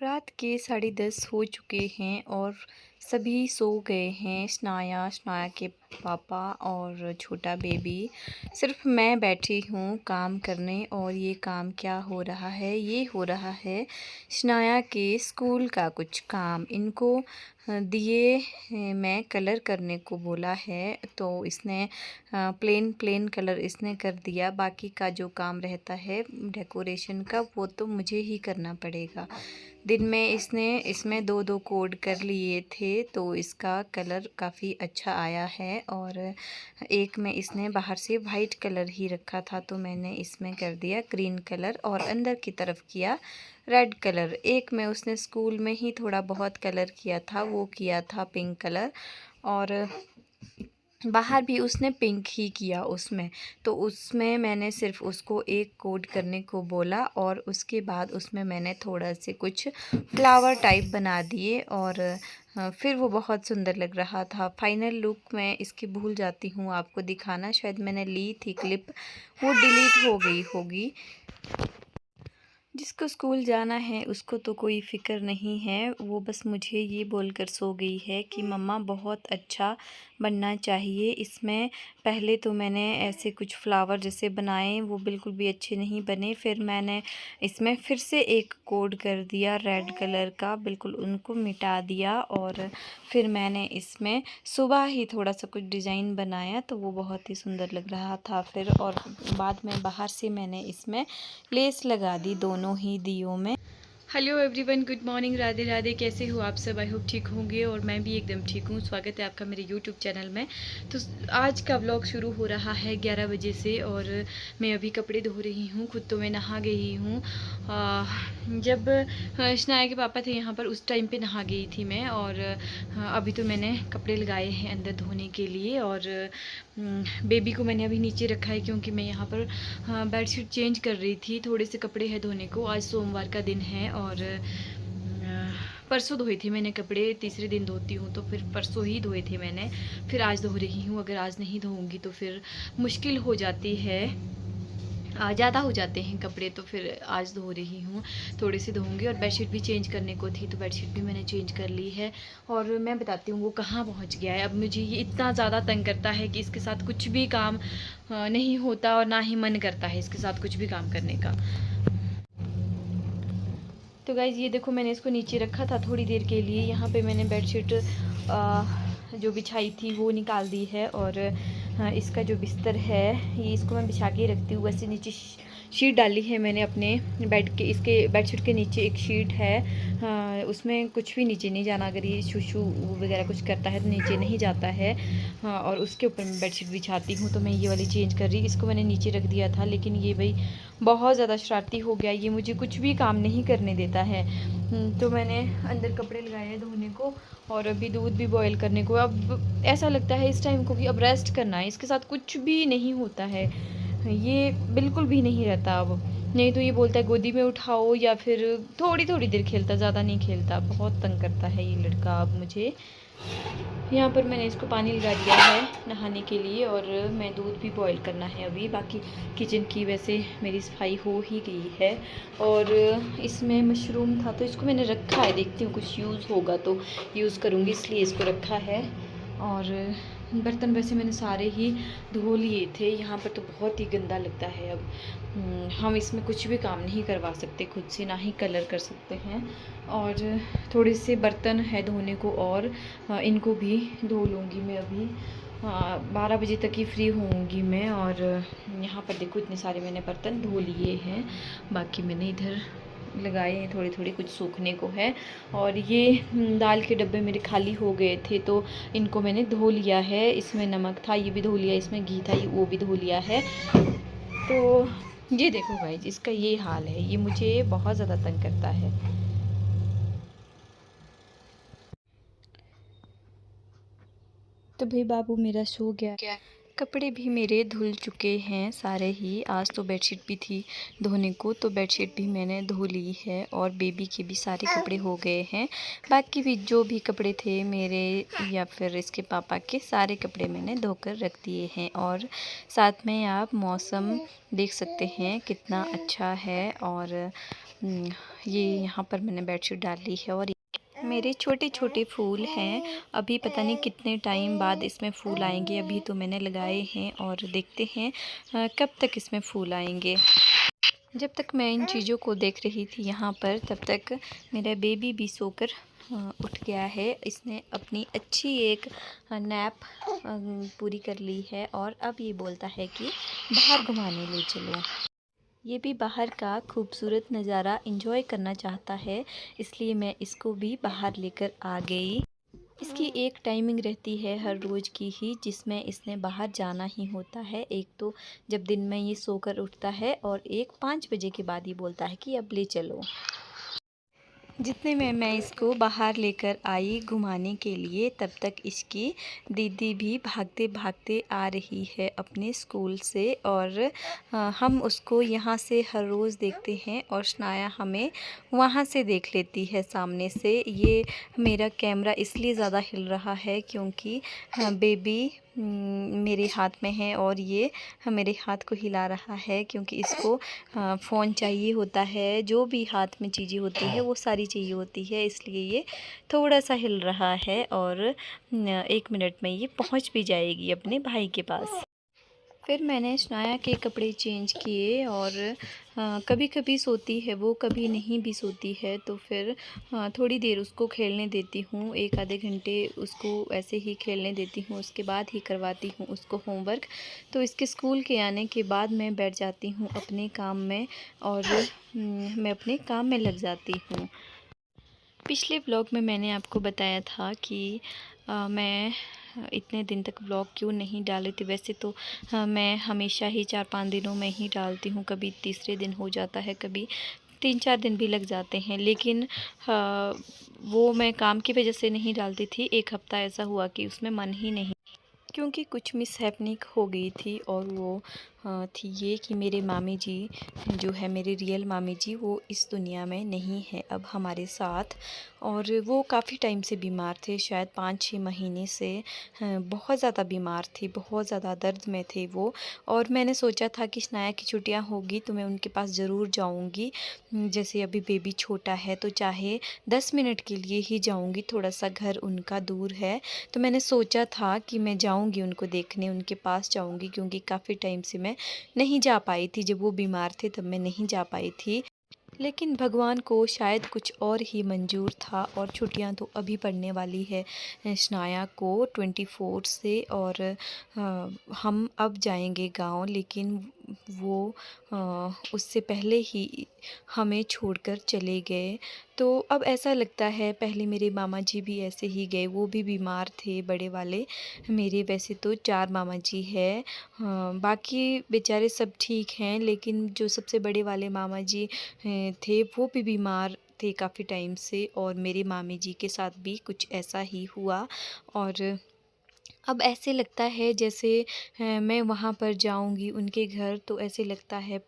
रात के 10:30 हो चुके हैं और सभी सो गए हैं। शनाया के पापा और छोटा बेबी। सिर्फ मैं बैठी हूँ काम करने। और ये काम क्या हो रहा है? ये हो रहा है शनाया के स्कूल का कुछ काम। इनको दिए मैं कलर करने को बोला है, तो इसने प्लेन कलर इसने कर दिया। बाकी का जो काम रहता है डेकोरेशन का, वो तो मुझे ही करना पड़ेगा। दिन में इसने इसमें दो कोड कर लिए थे, तो इसका कलर काफ़ी अच्छा आया है। और एक में इसने बाहर से वाइट कलर ही रखा था, तो मैंने इसमें कर दिया ग्रीन कलर और अंदर की तरफ किया रेड कलर। एक में उसने स्कूल में ही थोड़ा बहुत कलर किया था, वो किया था पिंक कलर। और बाहर भी उसने पिंक ही किया उसमें। तो उसमें मैंने सिर्फ उसको एक कोड करने को बोला और उसके बाद उसमें मैंने थोड़ा से कुछ फ्लावर टाइप बना दिए। और फिर वो बहुत सुंदर लग रहा था। फाइनल लुक मैं इसकी भूल जाती हूँ आपको दिखाना। शायद मैंने ली थी क्लिप, वो डिलीट हो गई होगी। जिसको स्कूल जाना है उसको तो कोई फ़िक्र नहीं है, वो बस मुझे ये बोलकर सो गई है कि मम्मा बहुत अच्छा बनना चाहिए। इसमें पहले तो मैंने ऐसे कुछ फ्लावर जैसे बनाए, वो बिल्कुल भी अच्छे नहीं बने। फिर मैंने इसमें फिर से एक कोड कर दिया रेड कलर का, बिल्कुल उनको मिटा दिया। और फिर मैंने इसमें सुबह ही थोड़ा सा कुछ डिज़ाइन बनाया, तो वो बहुत ही सुंदर लग रहा था। फिर और बाद में बाहर से मैंने इसमें लेस लगा दी दोनों ही दियों में। Hello everyone, good morning, Radhe Radhe. कैसे हो आप सब? आई होप ठीक होंगे और मैं भी एकदम ठीक हूँ। स्वागत है आपका मेरे यूट्यूब चैनल में। तो आज का व्लॉग शुरू हो रहा है 11 बजे से और मैं अभी कपड़े धो रही हूँ। खुद तो मैं नहा गई हूँ। जब शनाया के पापा थे यहाँ पर उस टाइम पे नहा गई थी मैं। और अभी तो मैंने कपड़े लगाए हैं अंदर धोने के लिए। और बेबी को मैंने अभी नीचे रखा है क्योंकि मैं यहाँ पर बेडशीट चेंज कर रही थी। थोड़े से कपड़े हैं धोने को, आज सोमवार का दिन है। और परसों धोए थे मैंने कपड़े, तीसरे दिन धोती हूँ, तो फिर परसों ही धोए थे मैंने। फिर आज धो रही हूँ। अगर आज नहीं धोऊंगी तो फिर मुश्किल हो जाती है, ज़्यादा हो जाते हैं कपड़े, तो फिर आज धो रही हूँ। थोड़े से धोऊंगी। और बेडशीट भी चेंज करने को थी, तो बेडशीट भी मैंने चेंज कर ली है। और मैं बताती हूँ वो कहाँ पहुँच गया है। अब मुझे ये इतना ज़्यादा तंग करता है कि इसके साथ कुछ भी काम नहीं होता और ना ही मन करता है इसके साथ कुछ भी काम करने का। तो गाइज़ ये देखो, मैंने इसको नीचे रखा था थोड़ी देर के लिए। यहाँ पे मैंने बेडशीट जो बिछाई थी वो निकाल दी है। और इसका जो बिस्तर है ये इसको मैं बिछा के रखती हूँ। वैसे नीचे शीट डाली है मैंने अपने बेड के, इसके बेडशीट के नीचे एक शीट है। उसमें कुछ भी नीचे नहीं जाना। अगर ये शूशू वगैरह कुछ करता है तो नीचे नहीं जाता है। और उसके ऊपर मैं बेडशीट बिछाती हूँ। तो मैं ये वाली चेंज कर रही, इसको मैंने नीचे रख दिया था, लेकिन ये भाई बहुत ज़्यादा शरारती हो गया। ये मुझे कुछ भी काम नहीं करने देता है। तो मैंने अंदर कपड़े लगाए हैं धोने को और अभी दूध भी बॉईल करने को। अब ऐसा लगता है इस टाइम को कि अब रेस्ट करना है। इसके साथ कुछ भी नहीं होता है, ये बिल्कुल भी नहीं रहता। अब नहीं तो ये बोलता है गोदी में उठाओ, या फिर थोड़ी थोड़ी देर खेलता, ज़्यादा नहीं खेलता। बहुत तंग करता है ये लड़का अब मुझे। यहाँ पर मैंने इसको पानी लगा दिया है नहाने के लिए और मैं दूध भी बॉईल करना है अभी। बाकी किचन की वैसे मेरी सफाई हो ही गई है। और इसमें मशरूम था तो इसको मैंने रखा है, देखती हूँ कुछ यूज़ होगा तो यूज़ करूँगी, इसलिए इसको रखा है। और बर्तन वैसे मैंने सारे ही धो लिए थे। यहाँ पर तो बहुत ही गंदा लगता है। अब हम इसमें कुछ भी काम नहीं करवा सकते खुद से, ना ही कलर कर सकते हैं। और थोड़े से बर्तन है धोने को और इनको भी धो लूँगी मैं अभी। 12 बजे तक ही फ्री होऊंगी मैं। और यहाँ पर देखो इतने सारे मैंने बर्तन धो लिए हैं। बाकी मैंने इधर लगाए हैं थोड़े थोड़े, कुछ सूखने को है। और ये दाल के डब्बे मेरे खाली हो गए थे तो इनको मैंने धो लिया है। इसमें नमक था, ये भी धो लिया। इसमें घी था, वो भी धो लिया है। तो ये देखो गाइस, इसका ये हाल है। ये मुझे बहुत ज़्यादा तंग करता है। तो भाई बाबू मेरा सो गया। कपड़े भी मेरे धुल चुके हैं सारे ही। आज तो बेडशीट भी थी धोने को, तो बेडशीट भी मैंने धो ली है। और बेबी के भी सारे कपड़े हो गए हैं। बाकी भी जो भी कपड़े थे मेरे या फिर इसके पापा के, सारे कपड़े मैंने धोकर रख दिए हैं। और साथ में आप मौसम देख सकते हैं कितना अच्छा है। और ये यहाँ पर मैंने बेडशीट डाल ली है और मेरे छोटे छोटे फूल हैं। अभी पता नहीं कितने टाइम बाद इसमें फूल आएंगे। अभी तो मैंने लगाए हैं और देखते हैं कब तक इसमें फूल आएंगे। जब तक मैं इन चीज़ों को देख रही थी यहाँ पर, तब तक मेरा बेबी भी सोकर उठ गया है। इसने अपनी अच्छी एक नैप पूरी कर ली है और अब ये बोलता है कि बाहर घुमाने ले चलो। ये भी बाहर का खूबसूरत नज़ारा एंजॉय करना चाहता है, इसलिए मैं इसको भी बाहर लेकर आ गई। इसकी एक टाइमिंग रहती है हर रोज़ की ही, जिसमें इसने बाहर जाना ही होता है। एक तो जब दिन में ये सोकर उठता है और एक 5 बजे के बाद ही बोलता है कि अब ले चलो। जितने में मैं इसको बाहर लेकर आई घुमाने के लिए, तब तक इसकी दीदी भी भागते भागते आ रही है अपने स्कूल से। और हम उसको यहाँ से हर रोज़ देखते हैं और शनाया हमें वहाँ से देख लेती है सामने से। ये मेरा कैमरा इसलिए ज़्यादा हिल रहा है क्योंकि बेबी मेरे हाथ में है और ये मेरे हाथ को हिला रहा है क्योंकि इसको फ़ोन चाहिए होता है। जो भी हाथ में चीज़ें होती है वो सारी चाहिए होती है, इसलिए ये थोड़ा सा हिल रहा है और 1 मिनट में ये पहुंच भी जाएगी अपने भाई के पास। फिर मैंने शनाया के कपड़े चेंज किए और कभी कभी सोती है वो, कभी नहीं भी सोती है, तो फिर थोड़ी देर उसको खेलने देती हूँ। 1 आधे घंटे उसको ऐसे ही खेलने देती हूँ, उसके बाद ही करवाती हूँ उसको होमवर्क। तो इसके स्कूल के आने के बाद मैं बैठ जाती हूँ अपने काम में और मैं अपने काम में लग जाती हूँ। पिछले व्लॉग में मैंने आपको बताया था कि मैं इतने दिन तक व्लॉग क्यों नहीं डाली थी। वैसे तो मैं हमेशा ही 4-5 दिनों में ही डालती हूँ, कभी तीसरे दिन हो जाता है, कभी 3-4 दिन भी लग जाते हैं, लेकिन वो मैं काम की वजह से नहीं डालती थी। 1 हफ़्ता ऐसा हुआ कि उसमें मन ही नहीं, क्योंकि कुछ मिसहैपनिंग हो गई थी। और वो थी ये कि मेरे मामी जी जो है, मेरे रियल मामी जी, वो इस दुनिया में नहीं है अब हमारे साथ। और वो काफ़ी टाइम से बीमार थे, शायद 5-6 महीने से बहुत ज़्यादा बीमार थे, बहुत ज़्यादा दर्द में थे वो। और मैंने सोचा था कि शनाया की छुट्टियां होगी तो मैं उनके पास ज़रूर जाऊंगी। जैसे अभी बेबी छोटा है तो चाहे 10 मिनट के लिए ही जाऊंगी, थोड़ा सा घर उनका दूर है, तो मैंने सोचा था कि मैं जाऊंगी उनको देखने, उनके पास जाऊंगी, क्योंकि काफ़ी टाइम से मैं नहीं जा पाई थी। जब वो बीमार थे तब मैं नहीं जा पाई थी, लेकिन भगवान को शायद कुछ और ही मंजूर था। और छुट्टियां तो अभी पड़ने वाली है शनाया को 24 से, और हम अब जाएंगे गांव, लेकिन वो उससे पहले ही हमें छोड़कर चले गए। तो अब ऐसा लगता है, पहले मेरे मामा जी भी ऐसे ही गए, वो भी बीमार थे बड़े वाले मेरे। वैसे तो 4 मामा जी हैं, बाकी बेचारे सब ठीक हैं, लेकिन जो सबसे बड़े वाले मामा जी थे वो भी बीमार थे काफ़ी टाइम से। और मेरे मामी जी के साथ भी कुछ ऐसा ही हुआ। और अब ऐसे लगता है जैसे मैं वहाँ पर जाऊँगी उनके घर तो ऐसे लगता है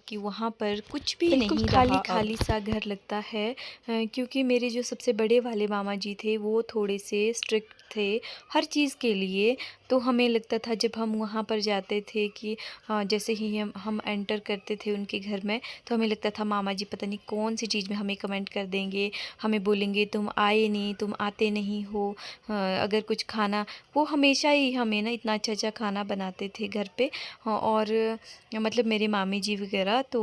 कि वहाँ पर कुछ भी बिल्कुल नहीं खाली रहा अब। खाली सा घर लगता है, क्योंकि मेरे जो सबसे बड़े वाले मामा जी थे वो थोड़े से स्ट्रिक्ट थे हर चीज़ के लिए। तो हमें लगता था जब हम वहाँ पर जाते थे कि जैसे ही हम एंटर करते थे उनके घर में, तो हमें लगता था मामा जी पता नहीं कौन सी चीज़ में हमें कमेंट कर देंगे, हमें बोलेंगे तुम आए नहीं, तुम आते नहीं हो। अगर कुछ खाना, वो हमेशा ही हमें ना इतना अच्छा अच्छा खाना बनाते थे घर पे। और मतलब मेरे मामी जी वगैरह तो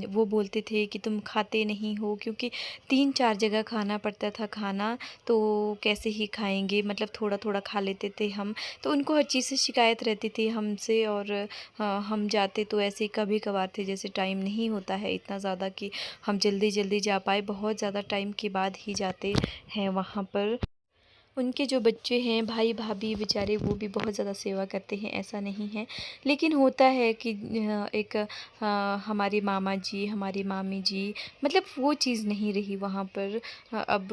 वो बोलते थे कि तुम खाते नहीं हो, क्योंकि 3-4 जगह खाना पड़ता था खाना, तो कैसे ही खाएंगे, मतलब थोड़ा थोड़ा खा लेते थे हम। तो उनको हर चीज़ से शिकायत रहती थी हमसे। और हम जाते तो ऐसे ही कभी कभार थे, जैसे टाइम नहीं होता है इतना ज़्यादा कि हम जल्दी जल्दी जा पाए, बहुत ज़्यादा टाइम के बाद ही जाते हैं वहाँ पर। उनके जो बच्चे हैं, भाई भाभी बेचारे, वो भी बहुत ज़्यादा सेवा करते हैं, ऐसा नहीं है। लेकिन होता है कि एक हमारे मामा जी, हमारी मामी जी, मतलब वो चीज़ नहीं रही वहाँ पर। अब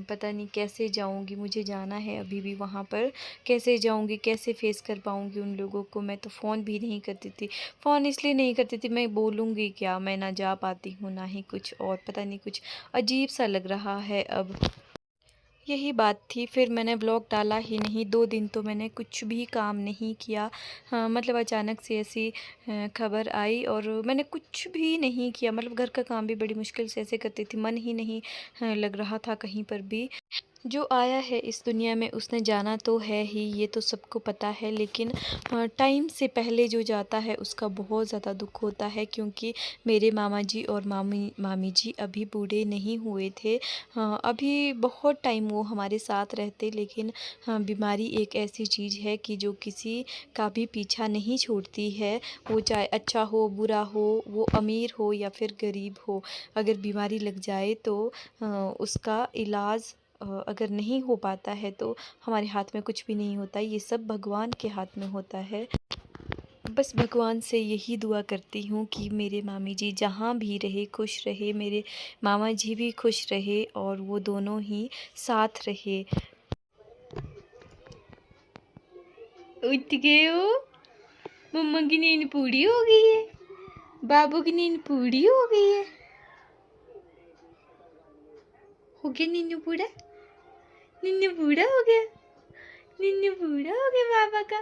पता नहीं कैसे जाऊँगी, मुझे जाना है अभी भी वहाँ पर। कैसे जाऊँगी, कैसे फेस कर पाऊँगी उन लोगों को। मैं तो फ़ोन भी नहीं करती थी, फ़ोन इसलिए नहीं करती थी, मैं बोलूँगी क्या, मैं ना जा पाती हूँ ना ही कुछ और, पता नहीं कुछ अजीब सा लग रहा है अब। यही बात थी, फिर मैंने ब्लॉग डाला ही नहीं। 2 दिन तो मैंने कुछ भी काम नहीं किया। हाँ, मतलब अचानक से ऐसी खबर आई और मैंने कुछ भी नहीं किया। मतलब घर का काम भी बड़ी मुश्किल से ऐसे करती थी, मन ही नहीं लग रहा था कहीं पर भी। जो आया है इस दुनिया में उसने जाना तो है ही, ये तो सबको पता है, लेकिन टाइम से पहले जो जाता है उसका बहुत ज़्यादा दुख होता है, क्योंकि मेरे मामा जी और मामी जी अभी बूढ़े नहीं हुए थे। अभी बहुत टाइम वो हमारे साथ रहते, लेकिन बीमारी एक ऐसी चीज़ है कि जो किसी का भी पीछा नहीं छोड़ती है। वो चाहे अच्छा हो, बुरा हो, वो अमीर हो या फिर गरीब हो, अगर बीमारी लग जाए तो उसका इलाज अगर नहीं हो पाता है तो हमारे हाथ में कुछ भी नहीं होता। ये सब भगवान के हाथ में होता है। बस भगवान से यही दुआ करती हूँ कि मेरे मामी जी जहाँ भी रहे खुश रहे, मेरे मामा जी भी खुश रहे और वो दोनों ही साथ रहे। उठ गए हो? मम्मा की नींद पूरी हो गई है, बाबू की नींद पूरी हो गई है। हो गया नींद पूरा? नींद पूरा हो गया? नींद पूरा हो गया बाबा का?